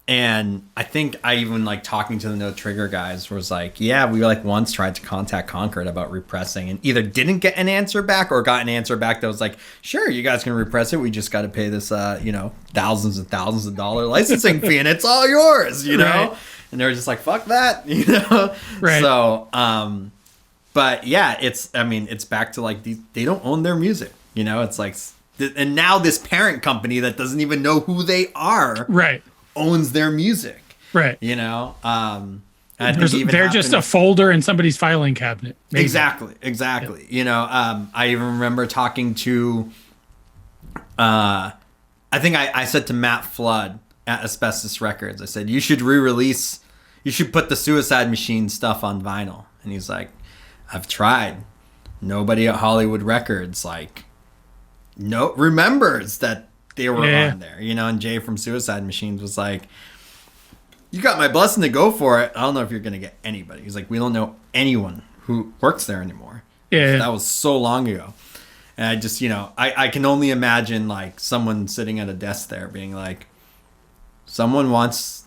And I think I even like talking to the No Trigger guys was like, yeah, we like once tried to contact Concord about repressing and either didn't get an answer back or got an answer back that was like, sure, you guys can repress it. We just got to pay this, thousands and thousands of dollar licensing fee and it's all yours, you know? Right. And they were just like, fuck that, you know? Right. So, but yeah, it's back to like, they don't own their music, you know? It's like, and now this parent company that doesn't even know who they are. Right. Owns their music, right? You know, I think they're just a folder in somebody's filing cabinet. Maybe. Exactly. Yeah. You know, I even remember talking to, I think I said to Matt Flood at Asbestos Records, I said, you should put the Suicide Machine stuff on vinyl, and he's like, I've tried. Nobody at Hollywood Records remembers that they were on there, you know, and Jay from Suicide Machines was like, you got my blessing to go for it. I don't know if you're going to get anybody. He's like, we don't know anyone who works there anymore. Yeah. That was so long ago. And I just, you know, I can only imagine like someone sitting at a desk there being like, someone wants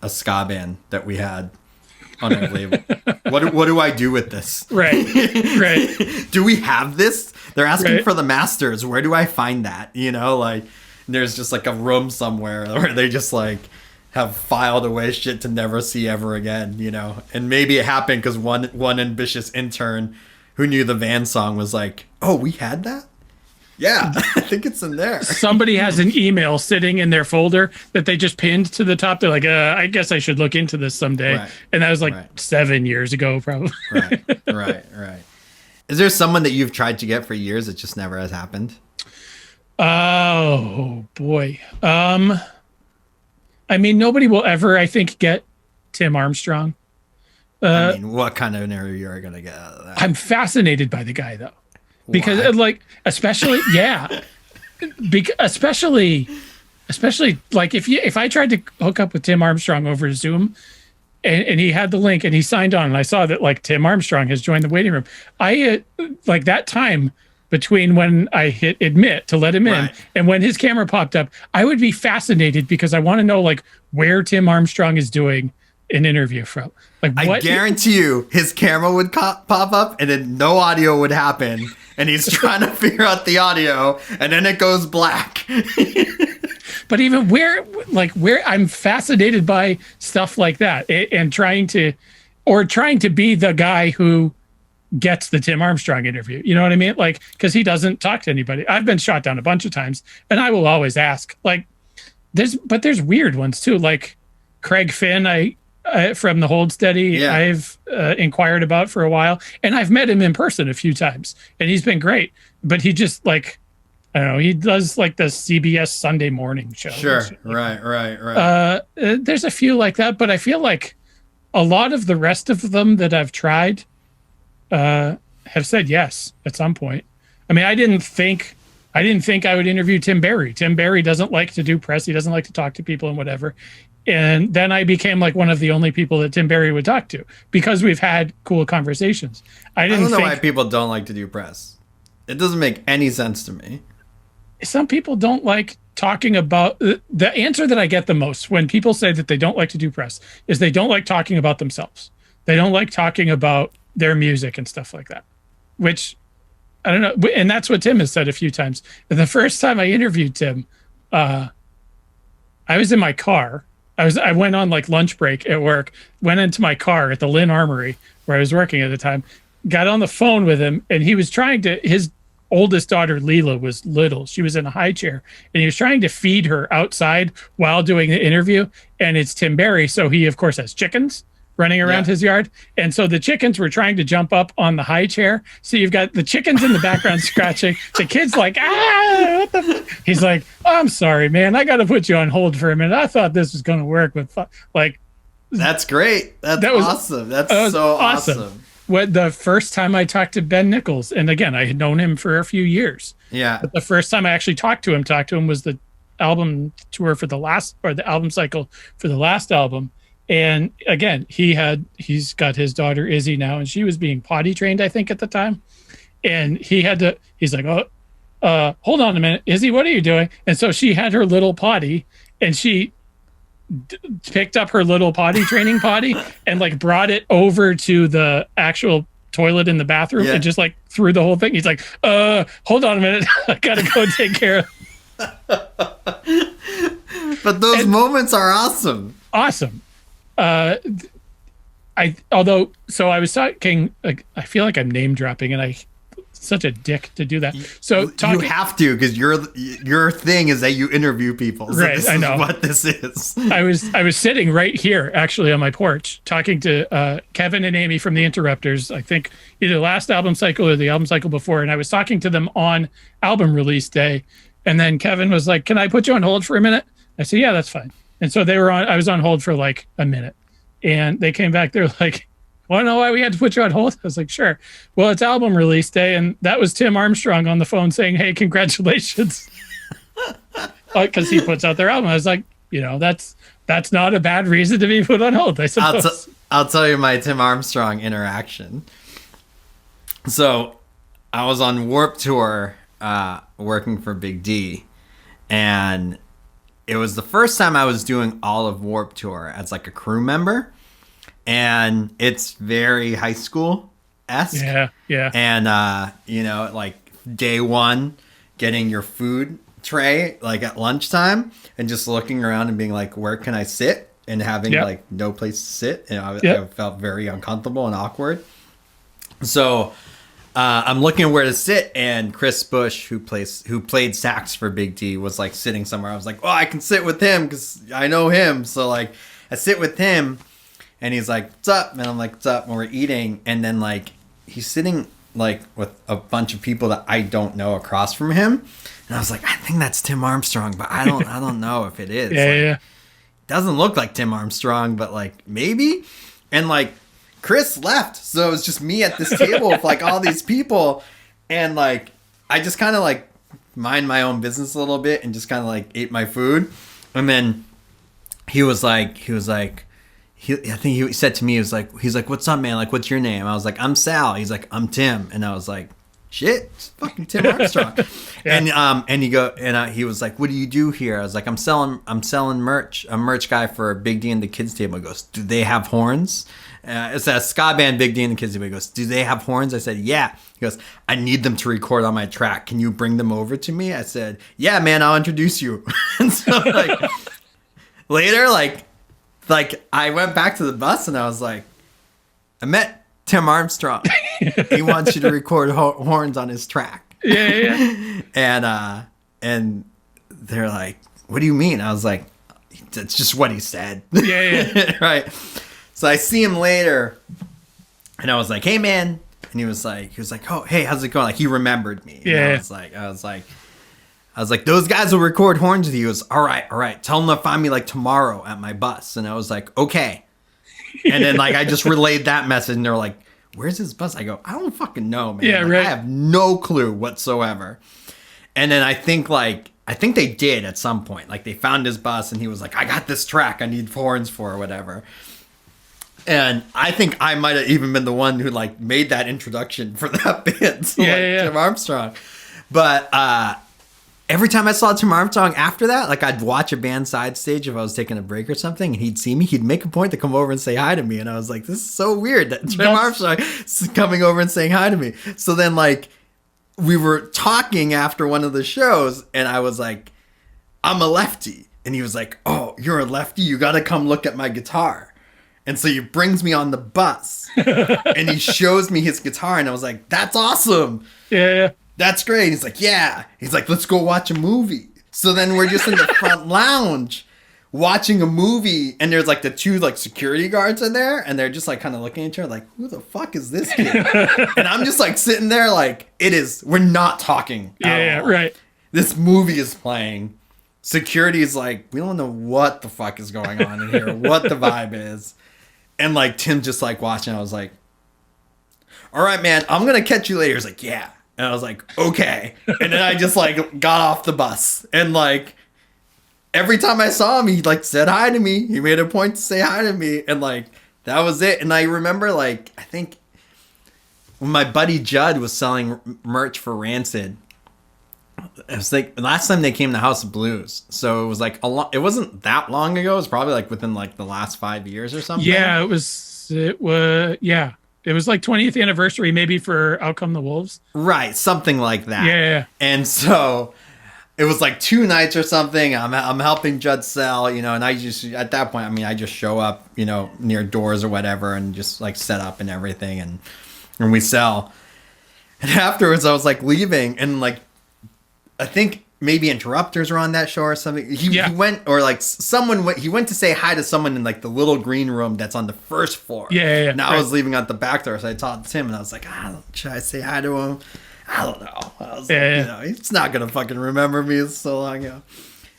a ska band that we had on our label. What do I do with this? Right. Do we have this? They're asking for the masters. Where do I find that? You know, like there's just like a room somewhere where they just like have filed away shit to never see ever again, you know? And maybe it happened because one ambitious intern who knew the Van song was like, oh, we had that? Yeah, I think it's in there. Somebody has an email sitting in their folder that they just pinned to the top. They're like, I guess I should look into this someday. Right. And that was like 7 years ago, probably. Right. Is there someone that you've tried to get for years that just never has happened? Oh, boy. I mean, nobody will ever, I think, get Tim Armstrong. What kind of interview are you going to get out of that? I'm fascinated by the guy, though. Because like, especially like if I tried to hook up with Tim Armstrong over Zoom and he had the link and he signed on and I saw that like Tim Armstrong has joined the waiting room, I like that time between when I hit admit to let him in and when his camera popped up, I would be fascinated because I want to know like where Tim Armstrong is doing an interview from. Like, I guarantee you his camera would pop up and then no audio would happen. And he's trying to figure out the audio, and then it goes black. But even where I'm fascinated by stuff like that, and trying to be the guy who gets the Tim Armstrong interview. You know what I mean? Like, because he doesn't talk to anybody. I've been shot down a bunch of times, and I will always ask. Like, there's weird ones too. Like Craig Finn, from the Hold Steady, I've inquired about for a while, and I've met him in person a few times, and he's been great. But he just like, I don't know, he does like the CBS Sunday morning show. Sure, right. There's a few like that, but I feel like a lot of the rest of them that I've tried have said yes at some point. I mean, I didn't think I would interview Tim Barry. Tim Barry doesn't like to do press. He doesn't like to talk to people and whatever. And then I became like one of the only people that Tim Barry would talk to because we've had cool conversations. I don't know why people don't like to do press. It doesn't make any sense to me. Some people don't like talking about the answer that I get the most when people say that they don't like to do press is they don't like talking about themselves. They don't like talking about their music and stuff like that, which I don't know. And that's what Tim has said a few times. The first time I interviewed Tim, I was in my car. I went on like lunch break at work, went into my car at the Lynn Armory where I was working at the time, got on the phone with him, and he was his oldest daughter, Leela, was little. She was in a high chair, and he was trying to feed her outside while doing the interview. And it's Tim Barry. So he, of course, has chickens running around his yard. And so the chickens were trying to jump up on the high chair. So you've got the chickens in the background scratching. The kid's like, what the He's like, oh, I'm sorry, man. I got to put you on hold for a minute. I thought this was going to work with like. That's great. That was awesome. That's so awesome. When the first time I talked to Ben Nichols, and again, I had known him for a few years. Yeah. But the first time I actually talked to him was the album tour for the album cycle for the last album. And again, he's got his daughter Izzy now, and she was being potty trained, I think, at the time. And he's like, oh, hold on a minute, Izzy, what are you doing? And so she had her little potty, and she picked up her little potty training potty and like brought it over to the actual toilet in the bathroom and just like threw the whole thing. He's like, hold on a minute, I gotta go take care of. But those moments are awesome. Awesome. I was talking, like, I feel like I'm name dropping, and I such a dick to do that. So you have to, because your thing is that you interview people. So right, this I know is what this is. I was sitting right here, actually, on my porch, talking to Kevin and Amy from the Interrupters. I think either last album cycle or the album cycle before, and I was talking to them on album release day. And then Kevin was like, "Can I put you on hold for a minute?" I said, "Yeah, that's fine." And so I was on hold for like a minute, and they came back. They're like, "Want to know why we had to put you on hold?" I was like, "Sure." Well, it's album release day, and that was Tim Armstrong on the phone saying, "Hey, congratulations," because he puts out their album. I was like, that's not a bad reason to be put on hold, I suppose. I'll tell you my Tim Armstrong interaction. So I was on Warped Tour working for Big D, and it was the first time I was doing all of Warped Tour as like a crew member. And it's very high school-esque. Yeah. And, like day one, getting your food tray, like at lunchtime, and just looking around and being like, where can I sit? And having like no place to sit. And I felt very uncomfortable and awkward. So I'm looking where to sit, and Chris Bush, who played sax for Big D, was like sitting somewhere. I was like, I can sit with him because I know him. So like I sit with him. And he's like, "What's up?" And I'm like, "What's up?" And we're eating. And then like he's sitting like with a bunch of people that I don't know across from him. And I was like, "I think that's Tim Armstrong, but I don't know if it is." Yeah. Doesn't look like Tim Armstrong, but like maybe. And like Chris left, so it was just me at this table with like all these people, and like I just kind of like mind my own business a little bit and just kind of like ate my food. And then he said to me, he's like, "What's up, man? Like, what's your name?" I was like, "I'm Sal." He's like, "I'm Tim." And I was like, "Shit, it's fucking Tim Armstrong." And he was like, "What do you do here?" I was like, I'm selling merch. I'm a merch guy for Big D and the Kids Table." He goes, "Do they have horns?" It's a ska band, Big D and the Kids Table. He goes, "Do they have horns?" I said, "Yeah." He goes, "I need them to record on my track. Can you bring them over to me?" I said, "Yeah, man, I'll introduce you." And so like later, like I went back to the bus and I was like, "I met Tim Armstrong. He wants you to record horns on his track." Yeah. And they're like, "What do you mean?" I was like, "That's just what he said." Yeah. Right. So I see him later, and I was like, "Hey, man," and he was like, "Oh, hey, how's it going?" Like he remembered me. And I was like, "Those guys will record horns with you." He goes, all right. Tell them to find me like tomorrow at my bus. And I was like, "Okay." And then like I just relayed that message, and they're like, "Where's his bus?" I go, "I don't fucking know, man. Yeah, like, right. I have no clue whatsoever." And then I think they did at some point. Like they found his bus, and he was like, "I got this track I need horns for," or whatever. And I think I might have even been the one who like made that introduction for that band to Tim Armstrong. But every time I saw Tim Armstrong after that, like I'd watch a band side stage if I was taking a break or something, and he'd see me, he'd make a point to come over and say hi to me. And I was like, this is so weird that Tim Armstrong is coming over and saying hi to me. So then like we were talking after one of the shows, and I was like, "I'm a lefty." And he was like, "Oh, you're a lefty? You got to come look at my guitar." And so he brings me on the bus and he shows me his guitar, and I was like, "That's awesome. Yeah. That's great." He's like, "Yeah." He's like, "Let's go watch a movie." So then we're just in the front lounge watching a movie, and there's like the two like security guards in there, and they're just like kind of looking at each other like, "Who the fuck is this kid?" And I'm just like sitting there like, we're not talking. Yeah, right. This movie is playing. Security is like, we don't know what the fuck is going on in here, what the vibe is. And like Tim just like watching, I was like, "All right, man, I'm gonna catch you later." He's like, "Yeah." And I was like, "Okay." And then I just like got off the bus, and like every time I saw him, he like said hi to me. He made a point to say hi to me, and like that was it. And I remember like I think when my buddy Judd was selling merch for Rancid, It was like last time they came to House of Blues, so it was like it wasn't that long ago. It was probably like within like the last 5 years or something. Yeah, it was yeah. It was like 20th anniversary, maybe, for Out Come the Wolves. Right, something like that. Yeah. And so it was like 2 nights or something. I'm helping Judd sell, you know, and I just, at that point, I mean, I just show up, you know, near doors or whatever and just like set up and everything, and we sell. And afterwards I was like leaving, and like I think maybe Interrupters were on that show or something. He went, or like someone went, he went to say hi to someone in like the little green room that's on the first floor. Yeah. And I was leaving out the back door, so I talked to him and I was like, should I say hi to him? I don't know. I was like, you know, he's not gonna fucking remember me. It's so long ago.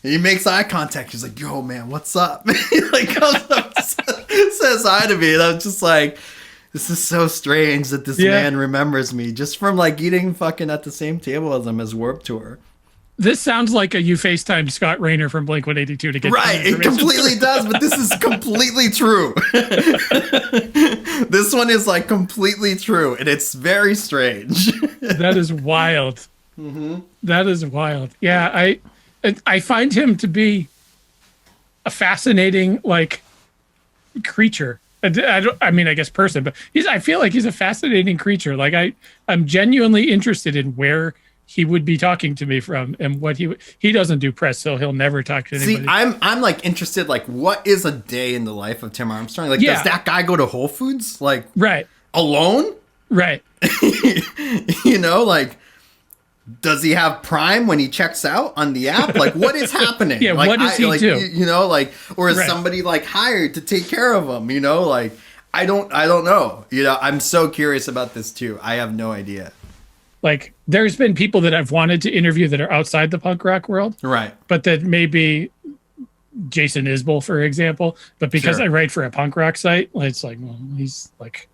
And he makes eye contact. He's like, yo, man, what's up? He like comes up, says hi to me, and I'm just like, this is so strange that this man remembers me just from like eating fucking at the same table as him as Warped Tour. This sounds like you FaceTimed Scott Raynor from Blink-182 to get right. It completely does, but this is completely true. This one is like completely true, and it's very strange. That is wild. Mm-hmm. That is wild. Yeah, I find him to be a fascinating like creature. I mean, I guess person, but I feel like he's a fascinating creature. Like I'm genuinely interested in where he would be talking to me from, and what he doesn't do press, so he'll never talk to anybody. See, I'm like interested, like, what is a day in the life of Tim Armstrong? Like, does that guy go to Whole Foods, like, alone? Right. You know, like, does he have Prime when he checks out on the app? Like, what is happening? Yeah, like, what does he do? You know, like, or is somebody like hired to take care of him? You know, like, I don't know. You know, I'm so curious about this too. I have no idea. Like, there's been people that I've wanted to interview that are outside the punk rock world. Right. But that maybe Jason Isbell, for example. But because I write for a punk rock site, it's like, well, he's like,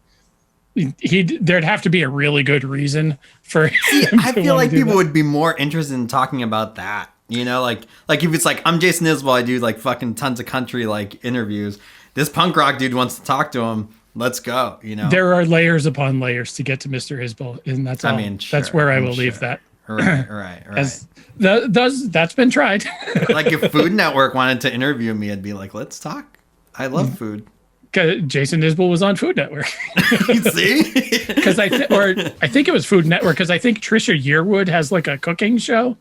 there'd have to be a really good reason for him. I feel like people would be more interested in talking about that. You know, like if it's like, I'm Jason Isbell, I do like fucking tons of country like interviews. This punk rock dude wants to talk to him. Let's go, you know. There are layers upon layers to get to Mr. Isbell, and that's all. I mean, that's where I will leave that. Right. That's been tried. Like if Food Network wanted to interview me, I'd be like, let's talk. I love food. Jason Isbell was on Food Network. See? Because I think it was Food Network, because I think Trisha Yearwood has like a cooking show,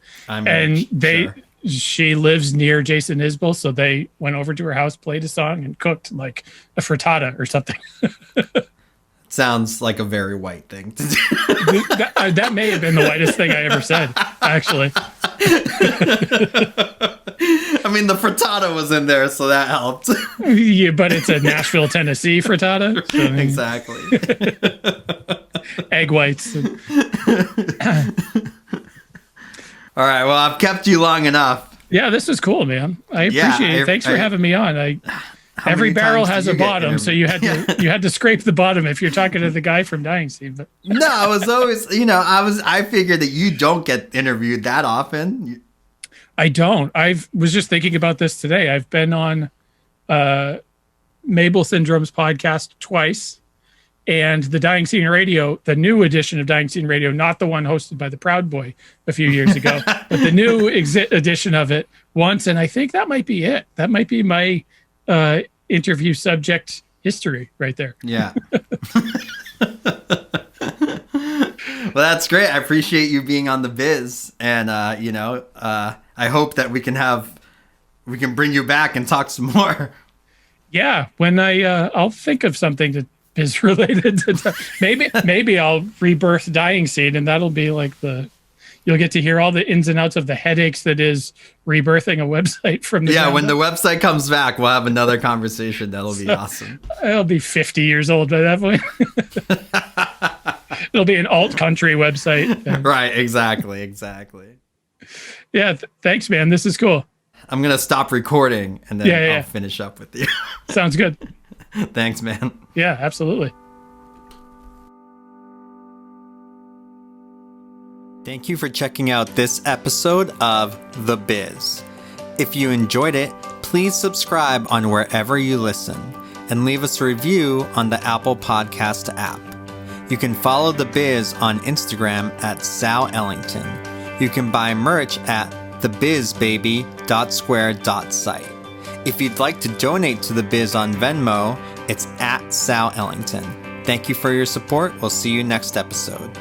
she lives near Jason Isbell, so they went over to her house, played a song, and cooked like a frittata or something. Sounds like a very white thing to do. That may have been the whitest thing I ever said, actually. I mean, the frittata was in there, so that helped. Yeah, but it's a Nashville, Tennessee frittata. So, exactly. Egg whites. All right, well, I've kept you long enough. Yeah, this is cool, man. I appreciate it. Thanks for having me on. Every barrel has a bottom, so you had to scrape the bottom if you're talking to the guy from Dying Seed. But no, I was always, I figured that you don't get interviewed that often. I don't. I was just thinking about this today. I've been on Mabel Syndrome's podcast twice, and the Dying Scene Radio, the new edition of Dying Scene Radio, not the one hosted by the Proud Boy a few years ago, but the new edition of it once, and I think that might be it. That might be my interview subject history right there. Yeah. Well, that's great. I appreciate you being on the biz, and I hope that we can bring you back and talk some more. Yeah, when I'll think of something that is related to maybe I'll rebirth Dying Seed, and that'll be like you'll get to hear all the ins and outs of the headaches that is rebirthing a website from the when the website comes back, we'll have another conversation. That'll be awesome. I'll be 50 years old by that point. It'll be an alt country website. Right, exactly. Yeah, thanks, man. This is cool. I'm going to stop recording, and then I'll finish up with you. Sounds good. Thanks, man. Yeah, absolutely. Thank you for checking out this episode of The Biz. If you enjoyed it, please subscribe on wherever you listen and leave us a review on the Apple Podcast app. You can follow The Biz on Instagram at Sal Ellington. You You can buy merch at thebizbaby.square.site. If you'd like to donate to The Biz on Venmo, it's at Sal Ellington. Thank you for your support. We'll see you next episode.